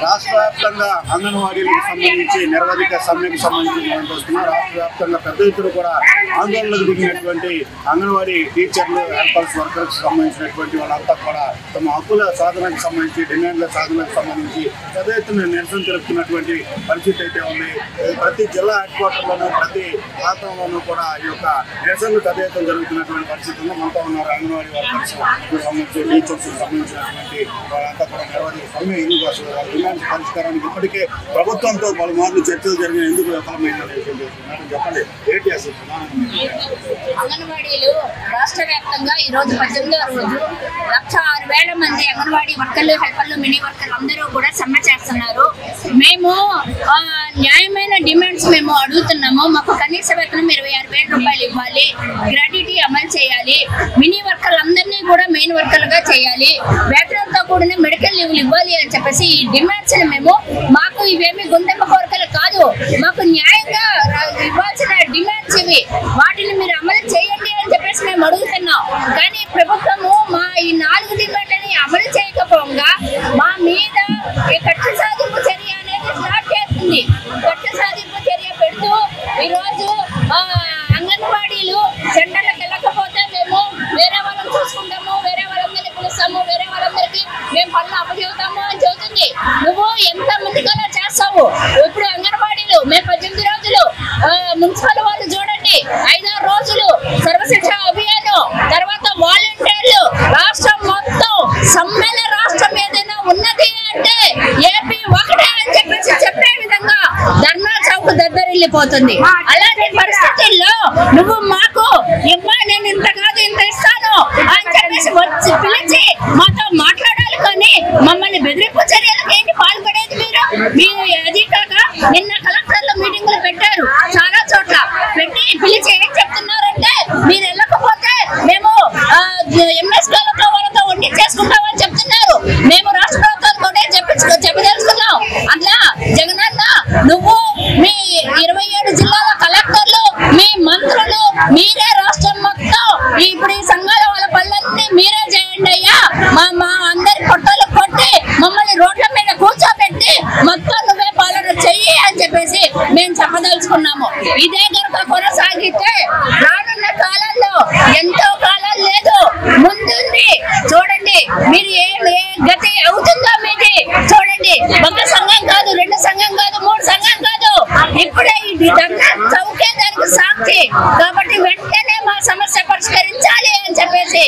రాష్ట్ర వ్యాప్తంగా అంగన్వాడీలకు సంబంధించి నిరవధిక సమ్మెకు సంబంధించి రాష్ట్ర వ్యాప్తంగా పెద్ద ఎత్తున కూడా ఆందోళనకు దిగినటువంటి అంగన్వాడీ టీచర్లు, హెల్పర్స్, వర్కర్స్ సంబంధించినటువంటి వాళ్ళంతా కూడా తమ హక్కుల సాధనకు సంబంధించి, డిమాండ్ల సాధనకు సంబంధించి పెద్ద ఎత్తున నిరసన తెలుపుతున్నటువంటి పరిస్థితి అయితే ఉంది. ప్రతి జిల్లా హెడ్ క్వార్టర్లోనూ, ప్రతి ప్రాంతంలోనూ కూడా ఈ యొక్క నిరసనలు పెద్ద ఎత్తున జరుగుతున్నటువంటి పరిస్థితి ఉంది. మనతో ఉన్నారు అంగన్వాడీ వర్కర్స్ సంబంధించి, టీచర్స్ సంబంధించినటువంటి వాళ్ళంతా కూడా నిరవధిక సమ్మె ఎందుకు అసలు పరిష్కారానికి ఇప్పటికే ప్రభుత్వంతో పలుమార్లు చర్చలు జరిగిన ఎందుకు విఫలమైందని చెప్పండి. ఏంటి అసలు అంగన్వాడీలు రాష్ట్ర వ్యాప్తంగా ఈ రోజు 18వ రోజు 1,06,000 మంది అంగన్వాడీ వర్కర్లు, హెల్పర్లు, మినీ వర్కర్లు అందరూ కూడా సమ్మె చేస్తున్నారు. మేము న్యాయమైన డిమాండ్స్ మేము అడుగుతున్నాము. మాకు కనీస వేతనం 26,000 రూపాయలు ఇవ్వాలి, గ్రాట్యుటీ అమలు చేయాలి, మినీ వర్కర్లు అందరినీ కూడా మెయిన్ వర్కర్లుగా చేయాలి, వేతనంతో కూడిన మెడికల్ లీవ్లు ఇవ్వాలి అని చెప్పేసి ఈ డిమాండ్స్ మేము మాకు ఇవేమి గుండెమ్మ కోరికలు కాదు, మాకు న్యాయంగా ఇవ్వాల్సిన డిమాండ్స్ ఇవి, వాటిని మీరు అమలు చేయండి అని చెప్పేసి మేము అడుగుతున్నాం. కానీ ప్రభుత్వము మా ఈ 4 డిమాండ్లని అమలు చేయకపోగా మా మీద కక్ష సాధింపు చర్య అనేది స్టార్ట్ చేస్తుంది. కక్ష సాధింపు చర్య పెడుతూ ఈరోజు అంగన్వాడీలు సెంటర్లకు వెళ్ళకపోతే మేము వేరే వాళ్ళని చూసుకుంటాము, వేరే వాళ్ళందరినీ పిలుస్తాము, వేరే వాళ్ళందరికీ మేము పనులు అప్పచెబుతాము అని చెబుతుంది. నువ్వు ఎంత ముందుగా చేస్తావు? ఇప్పుడు అంగన్వాడీలు మేము 18 రోజులు, మున్సిపల్ వాళ్ళు చూడండి 5-6 రోజులు సర్వశిక్ష అభియాన్, తర్వాత వాలంటీర్లు, రాష్ట్రం మొత్తం సమ్మెల రాష్ట్రం ఏదైనా ఉన్నది అంటే ఏపీ ఒకటే అని చెప్పేసి చెప్పే విధంగా ధర్నా చౌక్ దద్దరిల్లిపోతుంది. అలాంటి పరిస్థితుల్లో నువ్వు మాకు నేను ఇంత కాదు ఇంత ఇస్తాను అని చెప్పేసి వచ్చి పిలిచి మాతో మాట్లాడాలి, కానీ మమ్మల్ని బెదిరింపు చర్యలకు ఏంటి పాల్పడేది మీరు? అది కాక నిన్న కలెక్టర్ల మీటింగులు పెట్టారు, చాలా చోట్ల పెట్టి పిలిచి ఏం చెప్తున్నారంటే మీరు వెళ్ళకపోతే మేము ఎంఎస్కేలతో వాళ్ళతో వండి చేసుకుంటామని చెప్తున్నారు. మేము రాష్ట్ర ప్రభుత్వాలు కూడా చెప్పదలుచుకున్నాం. అట్లా జగనన్న నువ్వు మీ 27 జిల్లాల కలెక్టర్లు, మీ మంత్రులు, మీరే రాష్ట్రం మొత్తం ఇప్పుడు ఈ సంఘాల వాళ్ళ పనులన్నీ మీరే చేయండి అయ్యా. మా అందరి పొట్టలు కొట్టి మమ్మల్ని రోడ్ల మీద కూర్చోబెట్టి మొత్తం నువ్వే పాలన చెయ్యి అని చెప్పేసి మేము చెప్పదలుచుకున్నాము. ఇదే కనుక కొనసాగితే రానున్న కాలంలో ఎంతో కాలం లేదు, ముందుంది చూడండి. మీరు ఏ గతి అవుతుందో మీది చూడండి. ఒక సంఘం కాదు, 2 సంఘం కాదు, 3 సంఘం కాదు, ఇప్పుడే ఇది చౌకే దానికి సాక్షి. కాబట్టి వెంటనే మా సమస్య పరిష్కరించాలి అని చెప్పేసి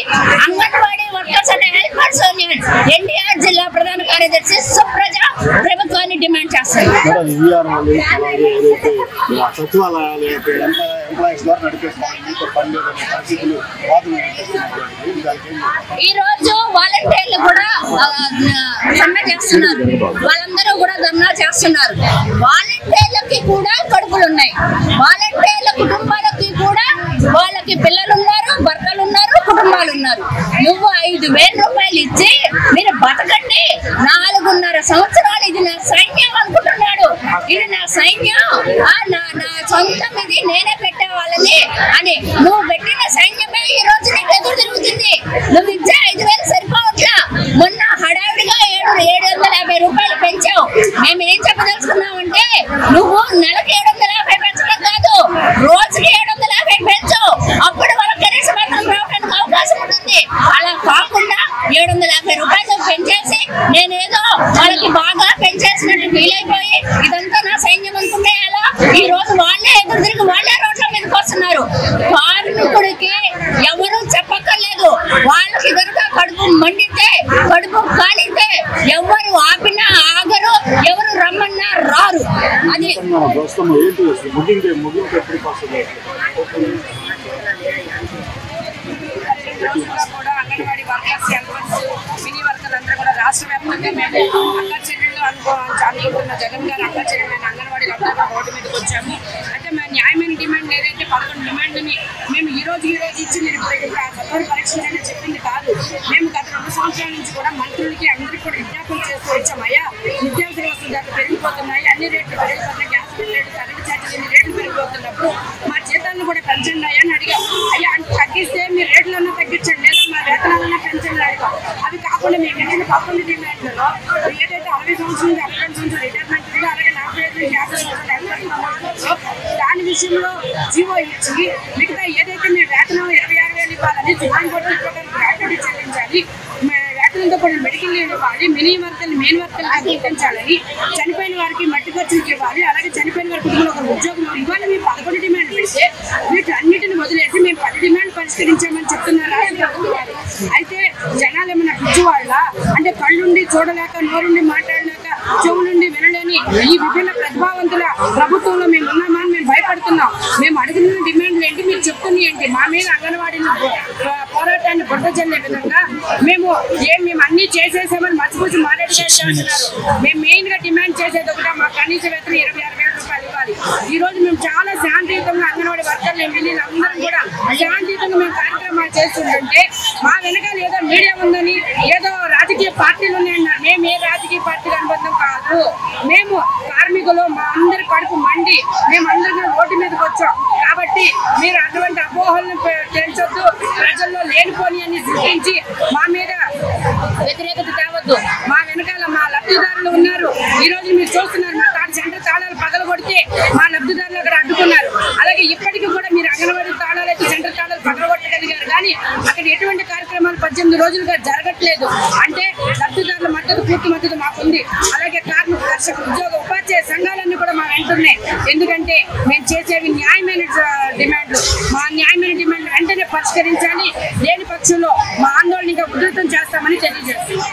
anganwadi workers and helpers union NTR జిల్లా ప్రధాన కార్యదర్శి సుప్రజ ప్రభుత్వాన్ని డిమాండ్ చేస్తారు. ఈ రోజు వాలంటీర్లు కూడా సమ్మె చేస్తున్నారు, వాళ్ళందరూ కూడా ధర్నా చేస్తున్నారు. వాలంటీర్లకి కూడా కడుపులు ఉన్నాయి, వాలంటీర్ల కుటుంబాలకి కూడా వాళ్ళకి పిల్లలు ఉన్నారు, భర్తలు ఉన్నారు, కుటుంబాలు ఉన్నారు. నువ్వు 5,000 రూపాయలు ఇచ్చి మీరు బతకండి, 4.5 సంవత్సరాలు ఇది నా సైన్యం అనుకుంటున్నాడు. ఇది నా సైన్యం, నా సొంతం, ఇది నేనే పెట్టే వాళ్ళని అని నువ్వు పెట్టిన సైన్యమే ఈ రోజు నీకు ఎదురు తిరుగుతుంది. నువ్వు ఇచ్చే 5,000 సరిపోవట్లా. మొన్న హడావిడిగా 750 రూపాయలు పెంచావు. మేము ఏం చెప్పదలుచుకున్నామంటే నువ్వు నెలకి 750 పెంచడం కాదు, రోజుకి 750 పెంచు. అప్పుడు వాళ్ళ కనీస వేతనం రావడానికి అవకాశం ఉంటుంది. అలా కాకుండా 750 రూపాయలు పెంచేసి నేనేదో వాళ్ళకి బాగా పెంచేసినట్టు ఫీల్ అయిపోయి ఇదంతా నా సైన్యం అనుకుంటే ఎలా? ఈ రోజు వాళ్ళే ఎదురు తిరిగి వాళ్ళే రోడ్ల మీదకి వస్తున్నారు. కార్మికుడికి ఎవరు చెప్పక్కర్లేదు. వాళ్ళకి కనుక కడుపు మండితే, కడుపు కాలితే ఎవరు ఆపినా ఆగరు, ఎవరు రమ్మన్నా రారు. అది అంగన్వాడీ వర్కర్స్, హెల్పర్స్, మినీ వర్కర్లు అందరూ కూడా రాష్ట్ర వ్యాప్తంగా మేము అక్క చెల్లెళ్ళు అనుకుంటున్న జగన్ గారు అక్క చెల్లెళ్ళని అంగన్వాడీలు అందరూ కూడా రోడ్డు మీదకి వచ్చాము. అయితే మా న్యాయమైన డిమాండ్ ఏదైతే 11 డిమాండ్ని మేము ఈ రోజు ఇచ్చి మీరు సత్వర పరీక్షలు అనేది చెప్పింది కాదు. మేము గత 2 సంవత్సరాల నుంచి కూడా మంత్రులకి అందరికీ కూడా విజ్ఞాపనలు చేస్తూ వచ్చాం. అయ్యా నిత్యావసర వస్తువులు ధరలు పెరిగిపోతున్నాయి, అన్ని రేట్లు పెరిగిపోతున్నాయి, గ్యాస్ రేట్లు, కరెంట్ ఛార్జీలు, ఇన్ని రేట్లు పెరిగిపోతున్నప్పుడు మా జీతాలను కూడా పెంచండి అయ్యా అని అడిగాం. అయ్యా తగ్గిస్తే మీ రేట్లన్నా తగ్గించండి, లేదా మా వేతనాలను పెంచండి అడిగాం. అవి కాకుండా మేము ఇచ్చిన 11 డిమాండ్లలో ఏదైతే 60 సంవత్సరాల నుంచి 65 సంవత్సరాలు రిటైర్మెంట్ ఉందో అలాగే 45 సంవత్సరాలు దాని విషయంలో జీవో ఇచ్చి మిగతా ఏదైతే మేము వేతనం 26,000 ఇవ్వాలని సుప్రీంకోర్టు గ్రాట్యుటీ చెల్లించాలి, వేతనంతో కూడా మెడికల్ లీవ్ ఇవ్వాలి, మెయిన్ వర్కర్లు గుర్తించాలని, చనిపోయిన వారికి మట్టి ఖర్చులకు ఇవ్వాలి, అలాగే చనిపోయిన వారి కుటుంబంలో ఒక ఉద్యోగం ఇవ్వాలి. మేము 11 డిమాండ్లు పెడితే వీటన్నిటిని వదిలేసి మేము 10 డిమాండ్లు పరిష్కరించామని చెప్తున్నారు రాష్ట్ర ప్రభుత్వం వారు. అయితే జనాలు ఏమన్నా పిచ్చివాళ్ళ అంటే కళ్ళుండి చూడలేక, నోరుండి మాట్లాడలేక, చెవులుండి వినలేని ఈ విభిన్న ప్రతిభావంతుల ప్రభుత్వంలో మేము ఉన్నామా అని మేము భయపడుతున్నాం. మేము అడుగుతున్న డిమాండ్లు ఏంటి, మీరు చెప్తుంది ఏంటి? మా మీద అంగన్వాడీని పోరాటాన్ని బుట్ట చెల్లే విధంగా మేము అన్ని చేసేసామని మర్చిపోసి మాట్లాడుతున్నారు. మేము మెయిన్ గా డిమాండ్ చేసేది ఒకటే, మా కనీస వేతనం 26,000 రూపాయలు ఇవ్వాలి. ఈ రోజు మేము చాలా శాంతియుతంగా అంగన్వాడీ వర్కర్లు ఎమ్మెల్యేలు అందరం కూడా శాంతియుతంగా మేము కార్యక్రమాలు చేస్తుంటే మా వెనకాల ఏదో మీడియా ఉందని, ఏదో రాజకీయ పార్టీలు ఉన్నాయన్నారు. మేము ఏ రాజకీయ పార్టీకి అనుబంధం కాదు. మేము కార్మికులు, మా అందరి కడుపు మండి మేమందరం రోడ్డు మీదకి వచ్చాం. కాబట్టి మీరు అటువంటి అపోహలను పెంచొద్దు, ప్రజల్లో లేనిపోని అని సృష్టించి మా మీద వ్యతిరేకత తేవద్దు. మా వెనకాల మా లబ్ధిదారులు ఉన్నారు. ఈ రోజు మీరు చూస్తున్నారు, మా సెంటర్ తాళాలు పగల కొడితే మా లబ్ధిదారులు అక్కడ అడ్డుకున్నారు. అలాగే ఇప్పటికీ కూడా మీరు అంగన్వాడీ తాళాలు అయితే సెంటర్ తాళాలు పగలగొట్టగలిగారు, కానీ అక్కడ ఎటువంటి కార్యక్రమాలు 18 రోజులుగా జరగట్లేదు. అంటే లబ్ధిదారుల మద్దతు, పూర్తి మద్దతు మాకుంది. అలాగే కార్మిక, కర్షక, ఉద్యోగ, ఉపాధ్యాయ సంఘాలన్నీ కూడా మా వెంటున్నాయి. ఎందుకంటే మేము చేసేవి న్యాయమైన డిమాండ్లు. మా న్యాయమైన డిమాండ్లు వెంటనే పరిష్కరించాలి. లేని పక్షంలో మా ఆందోళన ఇంకా ఉధృతం చేస్తామని తెలియజేస్తున్నాం.